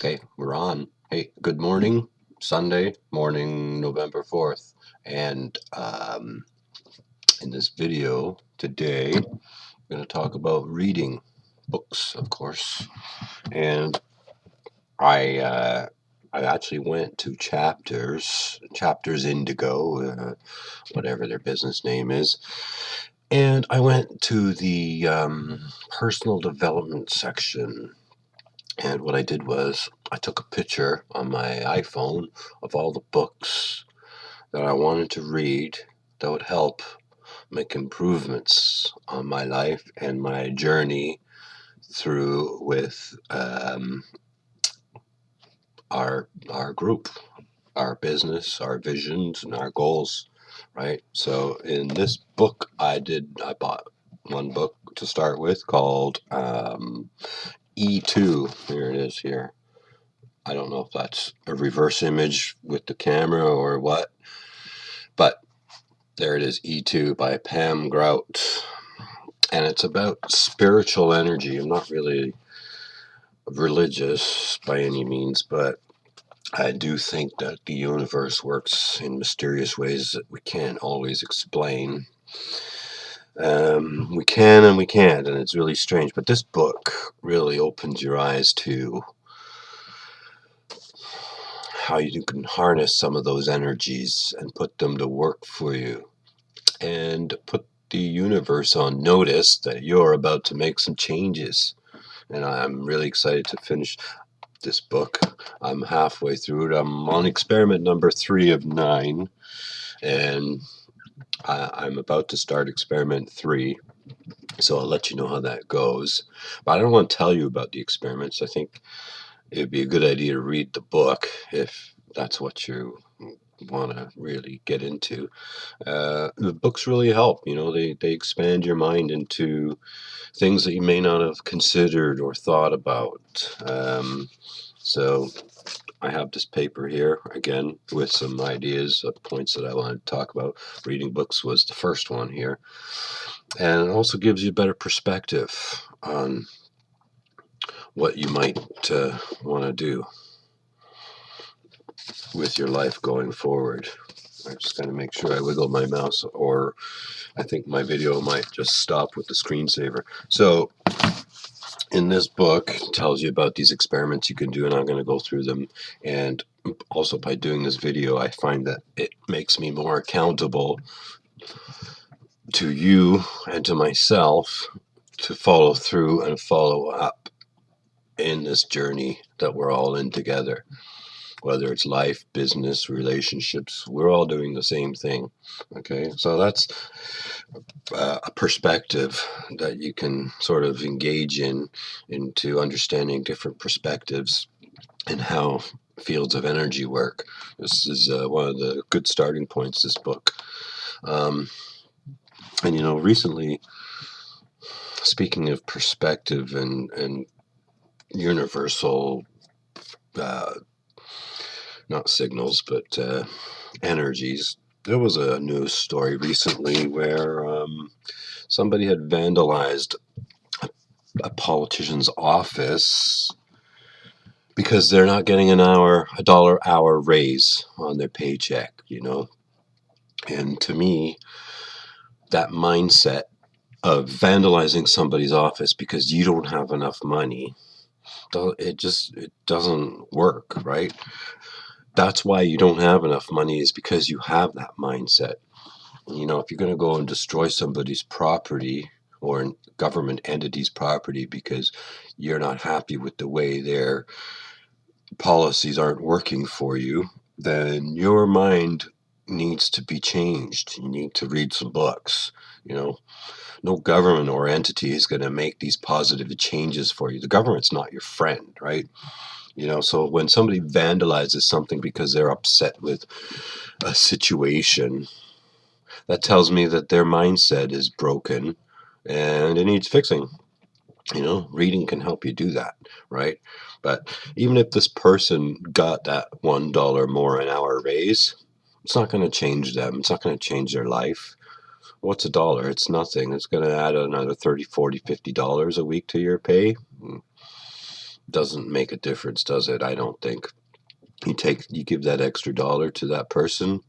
Okay, we're on. Hey, good morning. Sunday morning, November 4th. And in this video today, I'm going to talk about reading books, of course. And I actually went to Chapters Indigo, whatever their business name is. And I went to the personal development section. And what I did was I took a picture on my iPhone of all the books that I wanted to read that would help make improvements on my life and my journey through with our group, our business, our visions, and our goals. Right. So in this book, I bought one book to start with called E2. Here it is here. I don't know if that's a reverse image with the camera or what, but there it is, E2 by Pam Grout. And it's about spiritual energy. I'm not really religious by any means, but I do think that the universe works in mysterious ways that we can't always explain. We can and we can't, and it's really strange. But this book really opens your eyes to how you can harness some of those energies and put them to work for you and put the universe on notice that you're about to make some changes. And I'm really excited to finish this book. I'm halfway through it. I'm on experiment number 3 of 9, and I'm about to start experiment 3. So I'll let you know how that goes. But I don't want to tell you about the experiments. I think it'd be a good idea to read the book if that's what you want to really get into. The books really help. They expand your mind into things that you may not have considered or thought about. So I have this paper here again with some ideas of points that I wanted to talk about. Reading books was the first one here, and it also gives you a better perspective on what you might want to do with your life going forward. I'm just going to make sure I wiggle my mouse, or I think my video might just stop with the screensaver. So in this book, it tells you about these experiments you can do, and I'm going to go through them. And also by doing this video, I find that it makes me more accountable to you and to myself to follow through and follow up in this journey that we're all in together. Whether it's life, business, relationships, we're all doing the same thing. Okay, so that's a perspective that you can sort of engage into understanding different perspectives and how fields of energy work. This is one of the good starting points, this book. And recently, speaking of perspective and universal not signals, but energies. There was a news story recently where somebody had vandalized a politician's office because they're not getting a dollar hour raise on their paycheck, And to me, that mindset of vandalizing somebody's office because you don't have enough money, it doesn't work, right? That's why you don't have enough money, is because you have that mindset. If you're going to go and destroy somebody's property or a government entity's property because you're not happy with the way their policies aren't working for you, then your mind needs to be changed. You need to read some books. No government or entity is going to make these positive changes for you. The government's not your friend, right? So when somebody vandalizes something because they're upset with a situation, that tells me that their mindset is broken and it needs fixing. Reading can help you do that, right? But even if this person got that $1 more an hour raise, it's not going to change them. It's not going to change their life. What's a dollar? It's nothing. It's going to add another $30, $40, $50 a week to your pay. doesn't make a difference, does it? I don't think. You give that extra dollar to that person,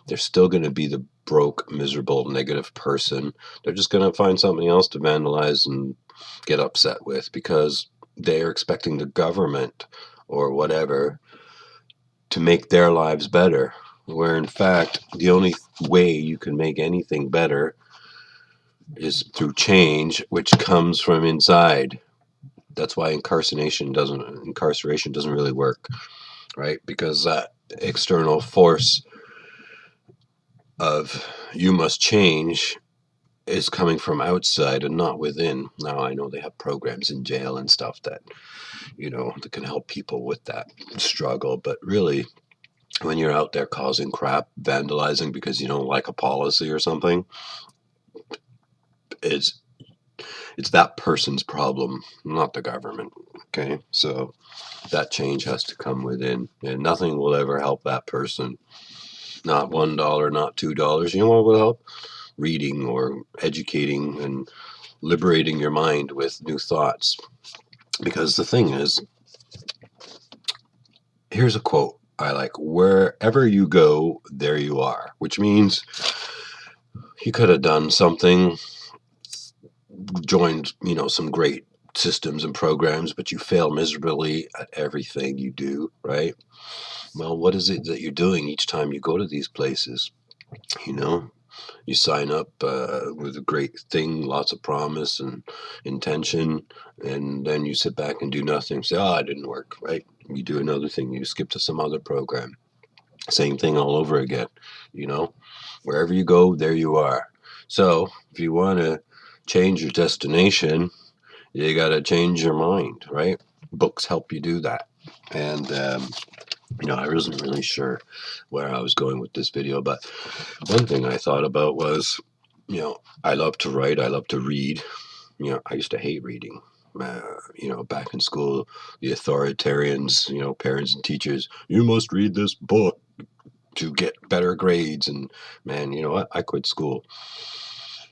they're still going to be the broke, miserable, negative person. They're just going to find something else to vandalize and get upset with because they're expecting the government or whatever to make their lives better. Where in fact, the only way you can make anything better is through change, which comes from inside. That's why incarceration doesn't really work, right? Because that external force of you must change is coming from outside and not within. Now I know they have programs in jail and stuff that that can help people with that struggle, but really when you're out there causing crap, vandalizing because you don't like a policy or something, it's it's that person's problem, not the government. Okay, so that change has to come within, and nothing will ever help that person. Not $1, not $2. You know what will help? Reading or educating and liberating your mind with new thoughts. Because the thing is, here's a quote I like: wherever you go, there you are, which means you could have done something, joined, some great systems and programs, but you fail miserably at everything you do, right? Well, what is it that you're doing each time you go to these places? You know, you sign up with a great thing, lots of promise and intention, and then you sit back and do nothing. Say, "Oh, it didn't work," right? You do another thing. You skip to some other program. Same thing all over again. You know, wherever you go, there you are. So if you want to change your destination, you got to change your mind, right? Books help you do that. And I wasn't really sure where I was going with this video, but one thing I thought about was, I love to write, I love to read. I used to hate reading. Back in school, the authoritarians, parents and teachers, you must read this book to get better grades. And man, you know what? I quit school.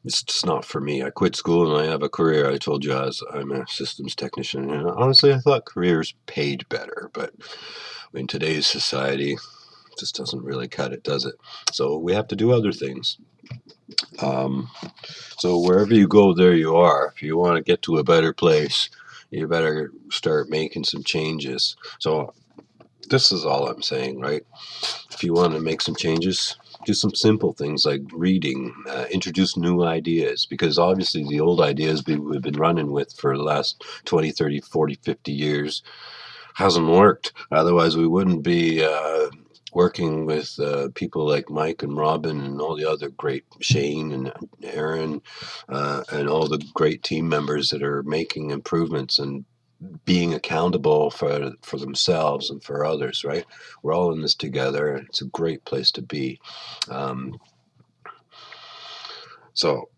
It's just not for me. I quit school and I have a career. I told you I'm a systems technician. And honestly, I thought careers paid better, but in today's society, it just doesn't really cut it, does it? So we have to do other things. Um, so wherever you go, there you are. If you want to get to a better place, you better start making some changes. So this is all I'm saying, right? If you want to make some changes, do some simple things like reading, introduce new ideas, because obviously the old ideas we've been running with for the last 20, 30, 40, 50 years hasn't worked. Otherwise, we wouldn't be working with people like Mike and Robin and all the other great, Shane and Aaron, and all the great team members that are making improvements and being accountable for themselves and for others, right? We're all in this together, and it's a great place to be. Um, so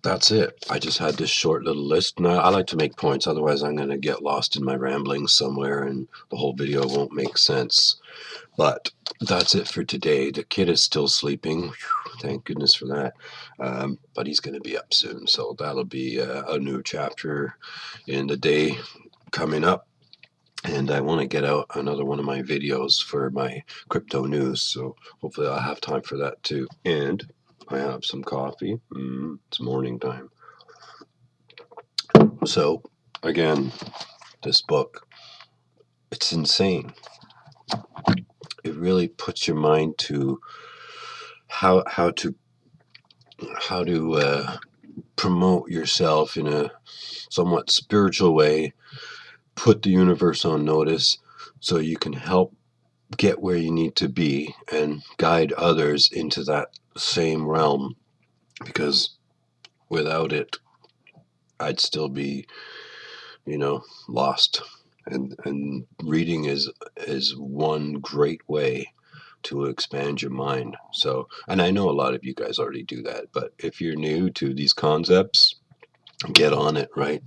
that's it. I just had this short little list. Now, I like to make points, otherwise I'm going to get lost in my ramblings somewhere and the whole video won't make sense. But that's it for today. The kid is still sleeping. Whew, thank goodness for that. But he's going to be up soon, so that'll be a new chapter in the day coming up. And I want to get out another one of my videos for my crypto news, so hopefully I'll have time for that too. And I have some coffee. It's morning time. So, again, this book, it's insane. It really puts your mind to how to promote yourself in a somewhat spiritual way, put the universe on notice so you can help get where you need to be and guide others into that same realm, because without it I'd still be lost. And reading is one great way to expand your mind. So, and I know a lot of you guys already do that, but if you're new to these concepts, get on it, right?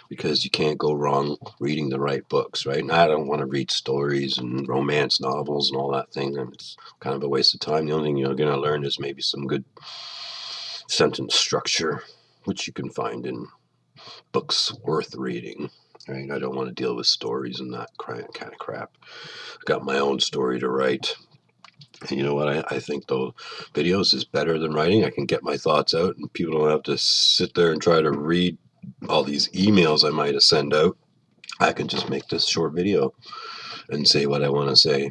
Because you can't go wrong reading the right books, right? And I don't want to read stories and romance novels and all that thing. It's kind of a waste of time. The only thing you're going to learn is maybe some good sentence structure, which you can find in books worth reading. right? I don't want to deal with stories and that kind of crap. I've got my own story to write. And you know what? I think though videos is better than writing. I can get my thoughts out, and people don't have to sit there and try to read all these emails I might have sent out. I can just make this short video and say what I want to say.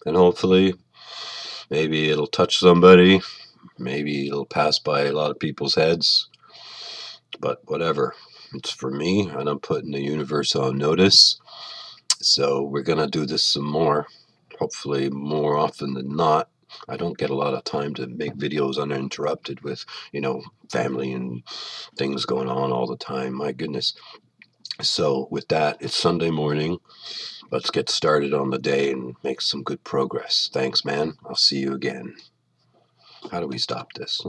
And hopefully, maybe it'll touch somebody. Maybe it'll pass by a lot of people's heads. But whatever. It's for me, and I'm putting the universe on notice. So we're going to do this some more. Hopefully, more often than not. I don't get a lot of time to make videos uninterrupted with, family and things going on all the time. My goodness. So, with that, it's Sunday morning. Let's get started on the day and make some good progress. Thanks, man. I'll see you again. How do we stop this?